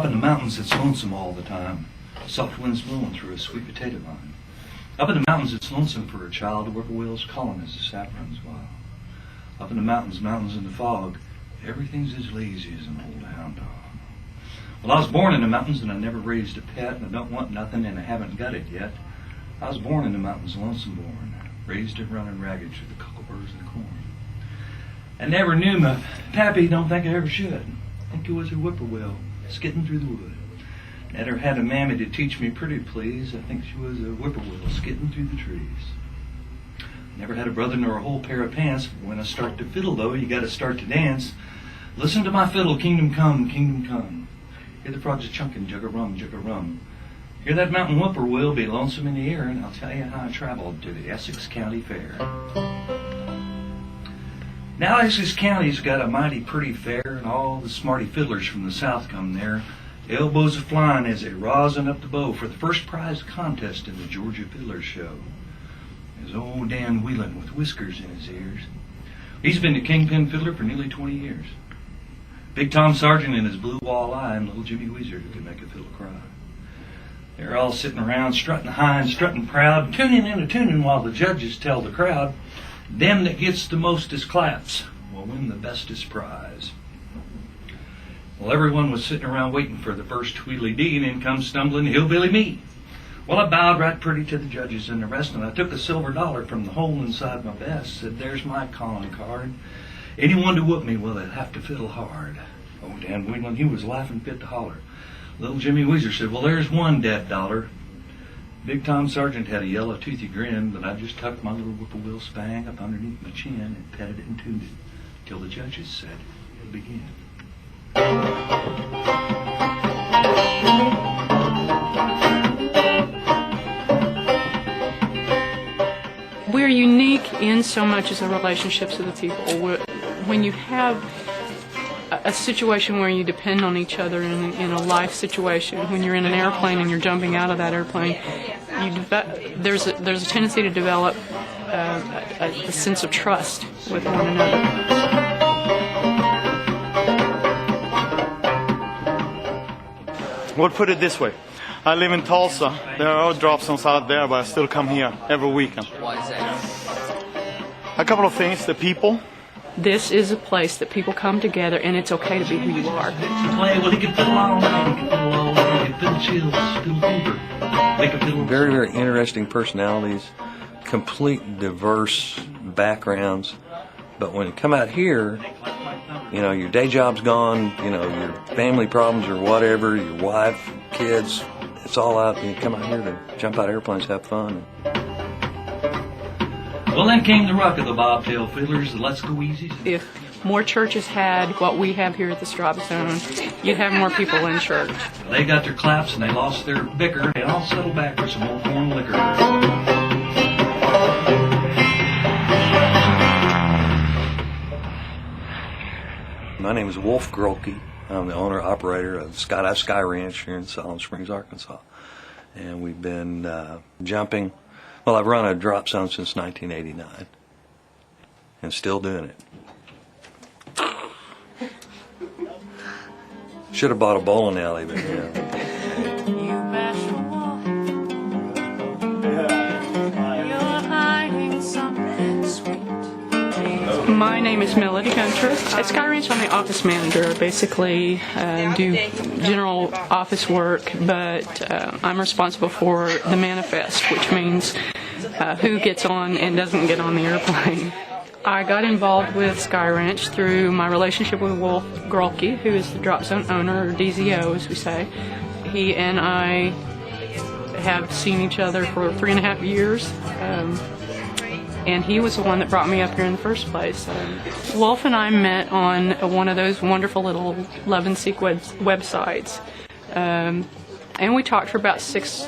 Up in the mountains it's lonesome all the time. Soft winds blowing through a sweet potato vine. Up in the mountains it's lonesome for a child. The whippoorwill's calling as the sap runs wild. Up in the mountains in the fog, everything's as lazy as an old hound dog. Well, I was born in the mountains and I never raised a pet, and I don't want nothing and I haven't got it yet. I was born in the mountains, lonesome born, raised it running ragged through the cockleburrs and the corn. I never knew my pappy, don't think I ever should. I think he was a whippoorwill, skidding through the wood. Never had a mammy to teach me pretty please. I think she was a whippoorwill, skidding through the trees. Never had a brother nor a whole pair of pants. When I start to fiddle, though, you gotta start to dance. Listen to my fiddle, kingdom come, kingdom come. Hear the frogs a-chunkin', jug a rum, jug a rum. Hear that mountain whippoorwill be lonesome in the air, and I'll tell you how I traveled to the Essex County Fair. Now Essex County's got a mighty pretty fair, and all the smarty fiddlers from the south come there. Elbows a-flying as they rosin up the bow for the first prize contest in the Georgia Fiddler Show. There's old Dan Whelan with whiskers in his ears. He's been the kingpin fiddler for nearly 20 years. Big Tom Sargent and his blue walleye and little Jimmy Weezer who can make a fiddle cry. They're all sitting around strutting high and strutting proud, tuning in a tuning while the judges tell the crowd, them that gets the mostest claps will win the bestest prize. Well, everyone was sitting around waiting for the first wheelie dee, and in comes stumbling hillbilly me. Well, I bowed right pretty to the judges and the rest, and I took a silver dollar from the hole inside my vest, said, there's my calling card. Anyone to whoop me, well, they'll have to fiddle hard. Oh, Dan Whelan, he was laughing fit to holler. Little Jimmy Weezer said, well, there's one dead dollar. Big Tom Sargent had a yellow toothy grin, but I just tucked my little whippoorwill spang up underneath my chin and petted it and tuned it till the judges said, begin. We're unique in so much as the relationships of the people. When you have a situation where you depend on each other in a life situation, when you're in an airplane and you're jumping out of that airplane, there's a tendency to develop a sense of trust with one another. We'll put it this way. I live in Tulsa. There are drop zones out there, but I still come here every weekend. Why is that? A couple of things. The people. This is a place that people come together, and it's okay to be who you are. Play, well, he can fiddle all night, he can fiddle all day, he can fiddle chills, fiddle fever, make a fiddle. Very, very interesting personalities, complete diverse backgrounds. But when you come out here, you know, your day job's gone, you know, your family problems or whatever, your wife, kids, it's all out. You come out here to jump out of airplanes, have fun. Well, then came the ruck of the bobtail fiddlers, the Let's Go Easy. If more churches had what we have here at the Drop Zone, you'd have more people in church. They got their claps and they lost their bicker. They all settled back for some old corn liquor. My name is Wolf Grolke. I'm the owner-operator of Sky Ranch here in Solid Springs, Arkansas. And we've been jumping. Well, I've run a drop zone since 1989 and still doing it. Should have bought a bowling alley, but My name is Melody Gunter. At Sky Ranch, I'm the office manager. I basically do general office work, but I'm responsible for the manifest, which means who gets on and doesn't get on the airplane. I got involved with Sky Ranch through my relationship with Wolf Grolke, who is the Drop Zone owner, or DZO as we say. He and I have seen each other for 3.5 years. And he was the one that brought me up here in the first place. Wolf and I met on one of those wonderful little Love and Seek websites. And we talked for about six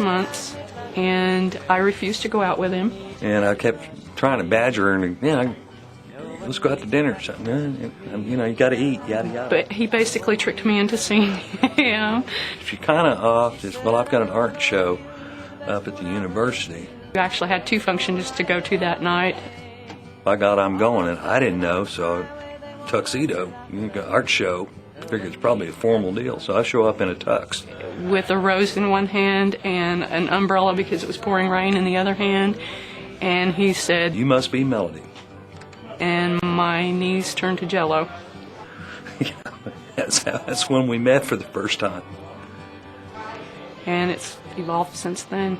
months, and I refused to go out with him. And I kept trying to badger her, and let's go out to dinner or something. You know, you got to eat, yada yada. But he basically tricked me into seeing him. She kind of off this. Well, I've got an art show up at the university. We actually had 2 functions to go to that night. By God, I'm going, and I didn't know, so tuxedo, art show, figured it's probably a formal deal. So I show up in a tux. with a rose in one hand and an umbrella because it was pouring rain in the other hand. And he said, "You must be Melody." And my knees turned to jello. That's when we met for the first time. And it's evolved since then.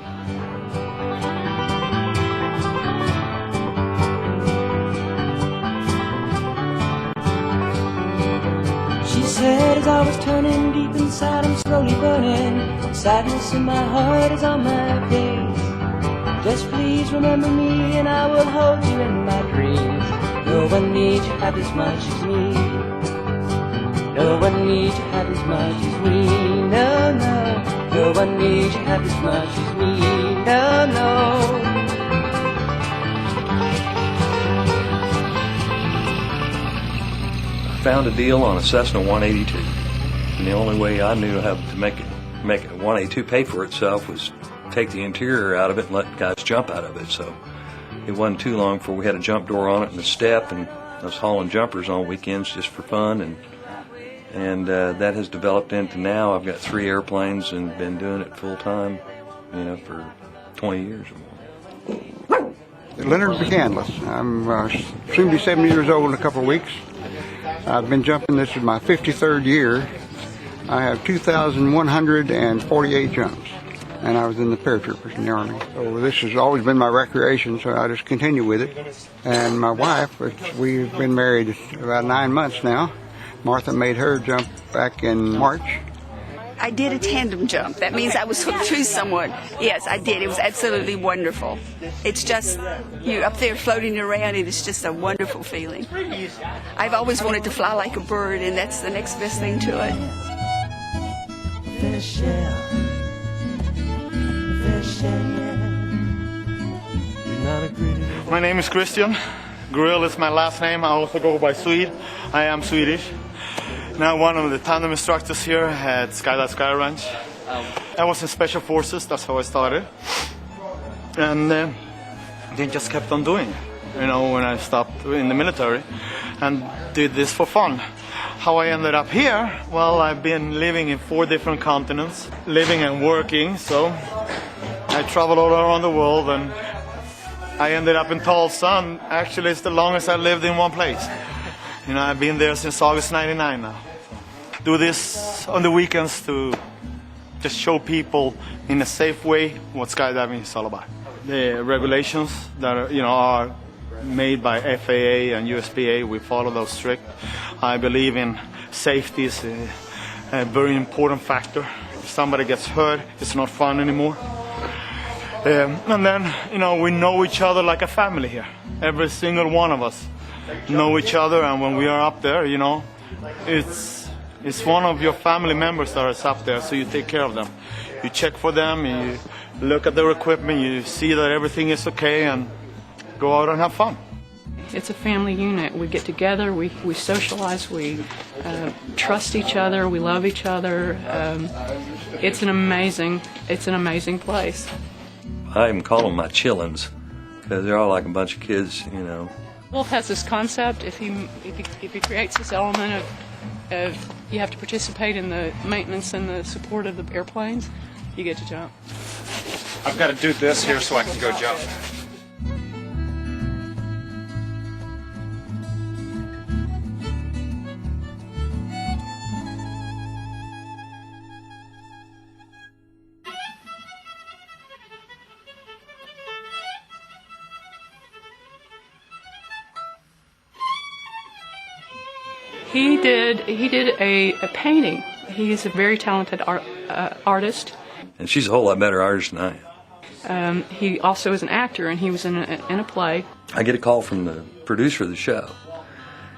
She said as I was turning deep inside, I'm slowly burning. Sadness in my heart is on my face. Just please remember me and I will hold you in my dreams. No one needs you half as much as me. No one needs you half as much as me. No, no. No one needs you half as much as me. No, no. Found a deal on a Cessna 182, and the only way I knew how to make a 182 pay for itself was take the interior out of it and let guys jump out of it. So it wasn't too long before we had a jump door on it and a step, and I was hauling jumpers on weekends just for fun, and that has developed into now I've got 3 airplanes and been doing it full time, for 20 years or more. Leonard McCandless. I'm soon to be 70 years old in a couple of weeks. I've been jumping. This is my 53rd year. I have 2,148 jumps, and I was in the paratroopers in the Army. So this has always been my recreation, so I just continue with it. And my wife, we've been married about 9 months now. Martha made her jump back in March. I did a tandem jump. That means I was hooked to someone. Yes, I did. It was absolutely wonderful. It's just, you're up there floating around, and it's just a wonderful feeling. I've always wanted to fly like a bird, and that's the next best thing to it. My name is Christian. Grill is my last name. I also go by Swede. I am Swedish. Now one of the tandem instructors here at Sky Ranch. I was in Special Forces, that's how I started. And they just kept on doing it, when I stopped in the military and did this for fun. How I ended up here, well, I've been living in 4 different continents, living and working, so I traveled all around the world, and I ended up in Tulsa, and actually it's the longest I lived in one place. I've been there since August 99 now. Do this on the weekends to just show people in a safe way what skydiving is all about. The regulations that are made by FAA and USPA, we follow those strict. I believe in safety is a very important factor. If somebody gets hurt, it's not fun anymore. And then, we know each other like a family here. Every single one of us know each other, and when we are up there, it's one of your family members that is up there, so you take care of them. You check for them, you look at their equipment, you see that everything is okay, and go out and have fun. It's a family unit. We get together, we socialize, we trust each other, we love each other. It's an amazing place. I even call them my chillins, because they're all like a bunch of kids, Wolf has this concept, if he creates this element of you have to participate in the maintenance and the support of the airplanes, you get to jump. I've got to do this here so I can go jump. He did a painting. He's a very talented artist. And she's a whole lot better artist than I am. He also is an actor, and he was in a play. I get a call from the producer of the show.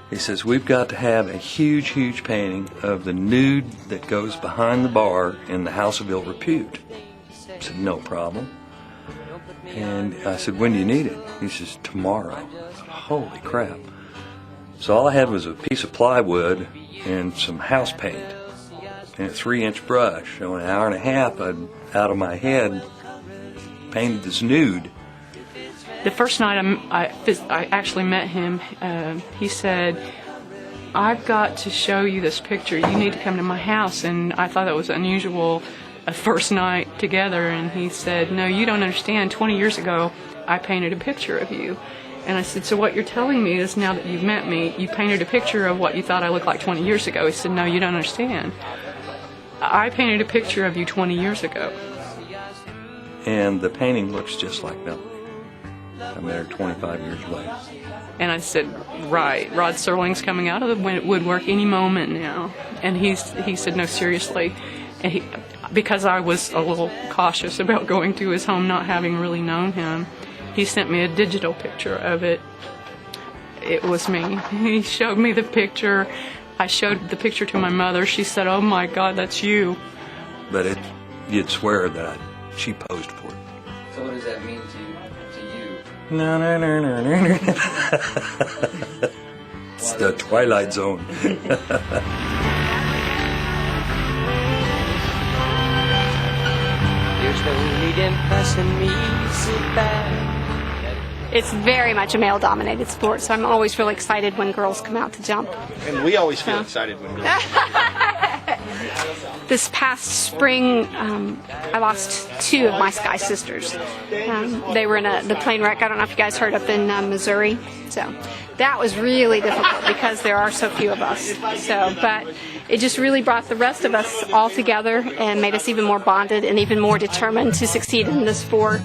He says, "We've got to have a huge, huge painting of the nude that goes behind the bar in the House of Ill Repute." I said, "No problem." And I said, "When do you need it?" He says, "Tomorrow." I said, "Holy crap." So all I had was a piece of plywood and some house paint and a 3-inch brush. So in an hour and a half, out of my head, painted this nude. The first night I actually met him, he said, I've got to show you this picture. You need to come to my house. And I thought that was unusual, a first night together. And he said, no, you don't understand. 20 years ago, I painted a picture of you. And I said, so what you're telling me is now that you've met me, you painted a picture of what you thought I looked like 20 years ago. He said, no, you don't understand. I painted a picture of you 20 years ago. And the painting looks just like Melody. I met her 25 years later. And I said, right, Rod Serling's coming out of the woodwork any moment now. And he said, no, seriously. And because I was a little cautious about going to his home, not having really known him, he sent me a digital picture of it. It was me. He showed me the picture. I showed the picture to my mother. She said, oh my God, that's you. But you'd swear that she posed for it. So what does that mean to you? No. It's the Twilight Zone. There's no need in pressing me, sit back. It's very much a male-dominated sport, so I'm always really excited when girls come out to jump. And we always feel excited when girls. This past spring, I lost two of my Sky sisters. They were in the plane wreck. I don't know if you guys heard, up in Missouri. So that was really difficult because there are so few of us. But it just really brought the rest of us all together and made us even more bonded and even more determined to succeed in this sport.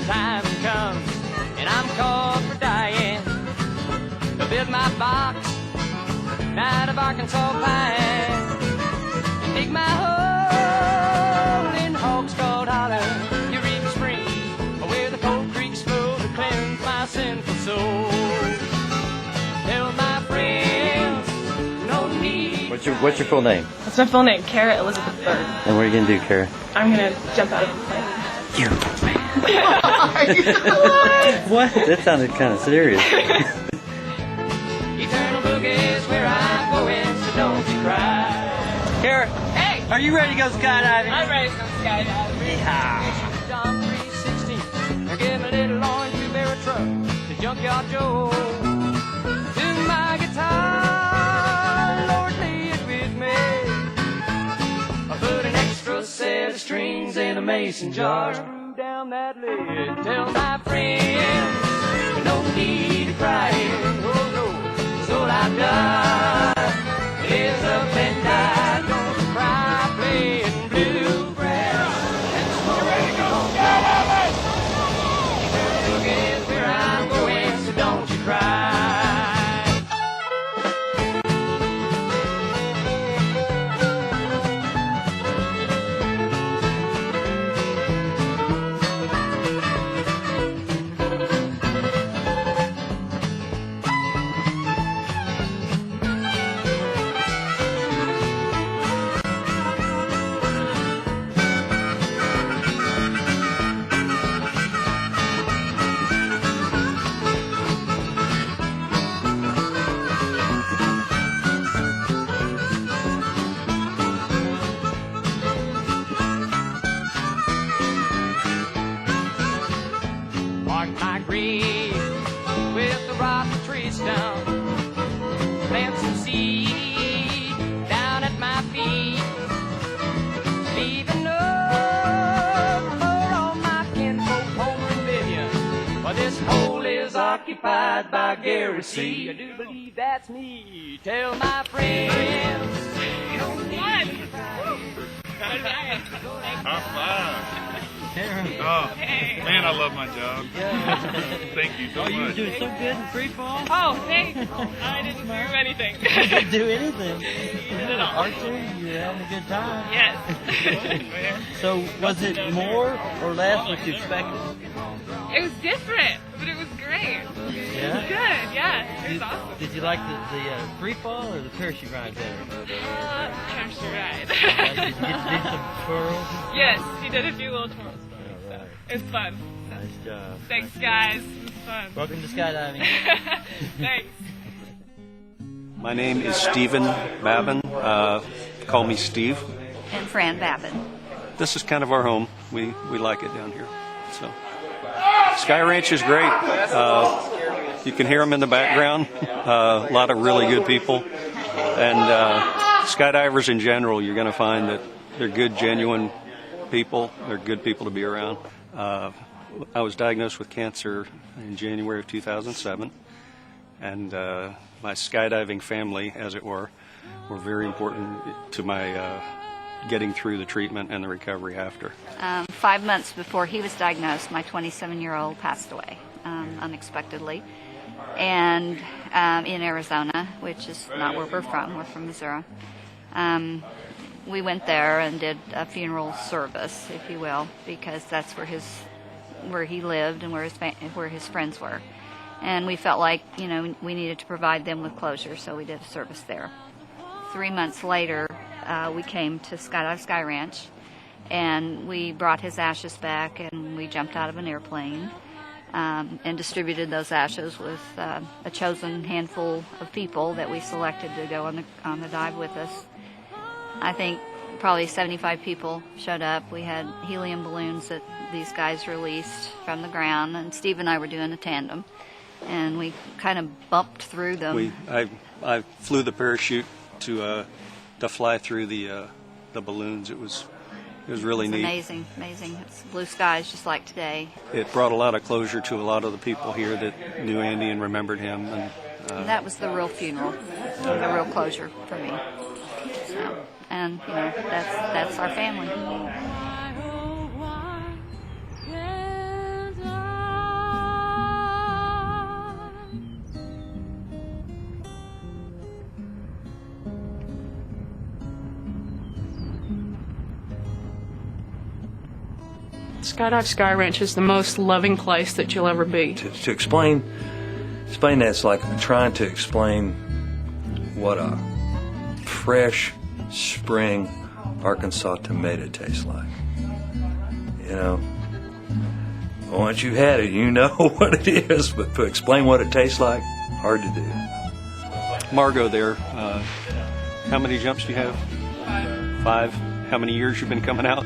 Time comes and I'm called for dying. To build my box out of Arkansas pine and dig my hole in Hawks called Holler. You reap the spring where the cold creeks flow to cleanse my sinful soul. Tell my friends no need. What's your full name? What's my full name? Kara Elizabeth Bird. And what are you gonna do, Kara? I'm gonna jump out of the plane. What? That sounded kind of serious. Eternal boogies where I'm going, so don't you cry. Kara, Hey! are you ready to go skydiving? I'm ready to go skydiving. Yeah. John 3:16, now give me a little orange blueberry truck to Junkyard Joe. To my guitar, Lord, lay it with me. I put an extra set of strings in a mason jar. Screw down that lid. Tell my friends, no need to cry. Oh no, so I've done is up and died. Don't cry, playing bluegrass. And ready to go skydiving. Look is where I'm going, so don't you cry. Mark my grave with the rotten trees down. Plant some seed down at my feet. Leave a note for all my kinfolk, Homer and Vivian. For this hole is occupied by Gary C. I do believe that's me. Tell my friends. You don't need to cry. I'm fine. Oh, man, I love my job. Thank you so much. You were doing so good in free fall? Oh, thanks. I didn't do anything. You didn't do anything. You did archery, you were having a good time. Yes. So, was it more or less what you expected? It was different, but it was great. Yeah? It was good, yeah. It was awesome. Did you like the free fall or the parachute ride better? Parachute ride. Did you get to do some twirls? Yes, he did a few little twirls. It was fun. Nice job. Thanks, guys. It was fun. Welcome to skydiving. Thanks. My name is Stephen Babin. Call me Steve. And Fran Babin. This is kind of our home. We like it down here. So Sky Ranch is great. You can hear them in the background. A lot of really good people. And skydivers in general, you're going to find that they're good, genuine people. They're good people to be around. I was diagnosed with cancer in January of 2007. And my skydiving family, as it were very important to my getting through the treatment and the recovery after. 5 months before he was diagnosed, my 27-year-old passed away unexpectedly, and in Arizona, which is not where we're from. We're from Missouri. We went there and did a funeral service, if you will, because that's where he lived and where his friends were, and we felt like we needed to provide them with closure, so we did a service there. 3 months later, we came to Skydive Sky Ranch, and we brought his ashes back, and we jumped out of an airplane and distributed those ashes with a chosen handful of people that we selected to go on the dive with us. I think probably 75 people showed up. We had helium balloons that these guys released from the ground, and Steve and I were doing a tandem, and we kind of bumped through them. I flew the parachute to fly through the balloons. It was really neat. Amazing. It's blue skies just like today. It brought a lot of closure to a lot of the people here that knew Andy and remembered him. And that was the real funeral, the real closure for me. So, and that's our family. Skydive Sky Ranch is the most loving place that you'll ever be. To explain that, it's like trying to explain what a fresh spring Arkansas tomato tastes like. Once you've had it, you know what it is, but to explain what it tastes like, hard to do. Margot there, how many jumps do you have? 5. How many years you've been coming out?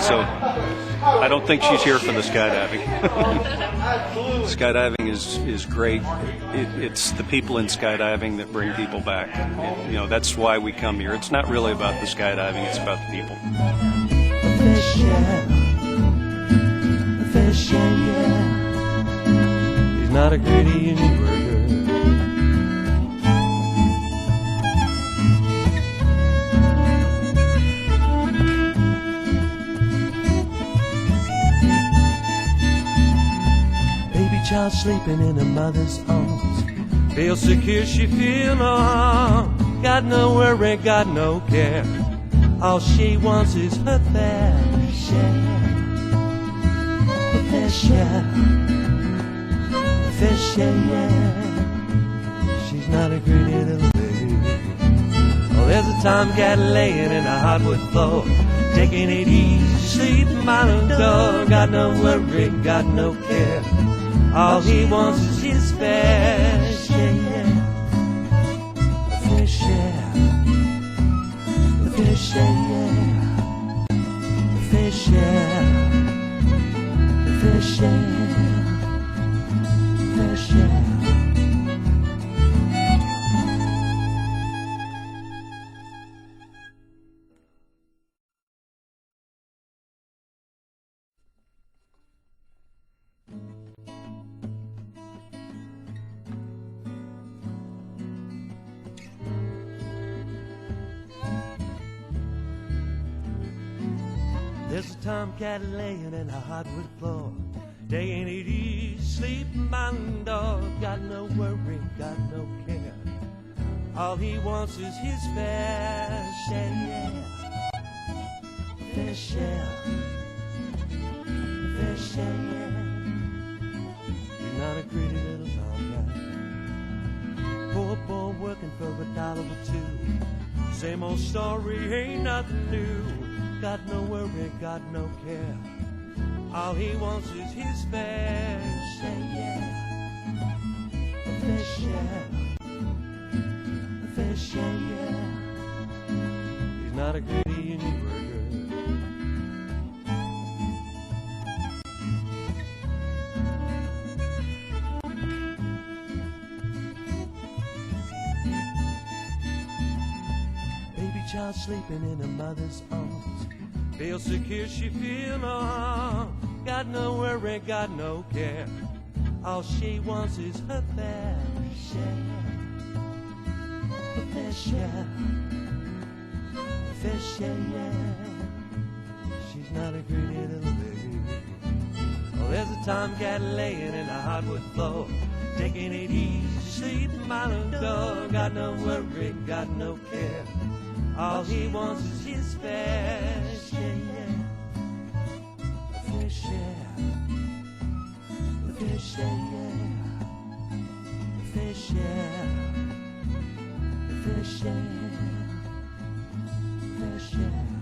So, I don't think she's here for the skydiving. Skydiving is great. It's the people in skydiving that bring people back. That's why we come here. It's not really about the skydiving, it's about the people. Fish, yeah. He's not a greedy burger. Child sleeping in her mother's arms, feels secure, she feel no harm, got no worry, got no care, all she wants is her fair share. Fair share, fair share, yeah. She's not a greedy little baby. Oh, there's a time cat laying in a hardwood floor, taking it easy, sleeping by the door, got no worry, got no care, all he wants is his fair share. Fair share. Fair share. Fair share. Fair share. Fair share. There's a tomcat laying in a hardwood floor, taking it easy, sleeping by the door, got no worry, got no care, all he wants is his fair share. Fair share. Fair share. He's not a greedy little tomcat, poor boy working for $1 or 2, same old story, ain't nothing new. Got no worry, got no care, all he wants is his fair share. Fair share. Fair share, yeah. He's not a greedy burger. child sleeping in her mother's arms. Feel secure, she feel no harm. Got no worry, got no care. All she wants is her fair share. Her fair share. Her fair share, yeah. She's not a greedy little baby. Oh, there's a tomcat laying in a hardwood floor, taking it easy, sleeping by the door. Got no worry, got no care. All he wants is his fair share, yeah. A fair share. A fair share, yeah. A fair share. A fair share. A fair share.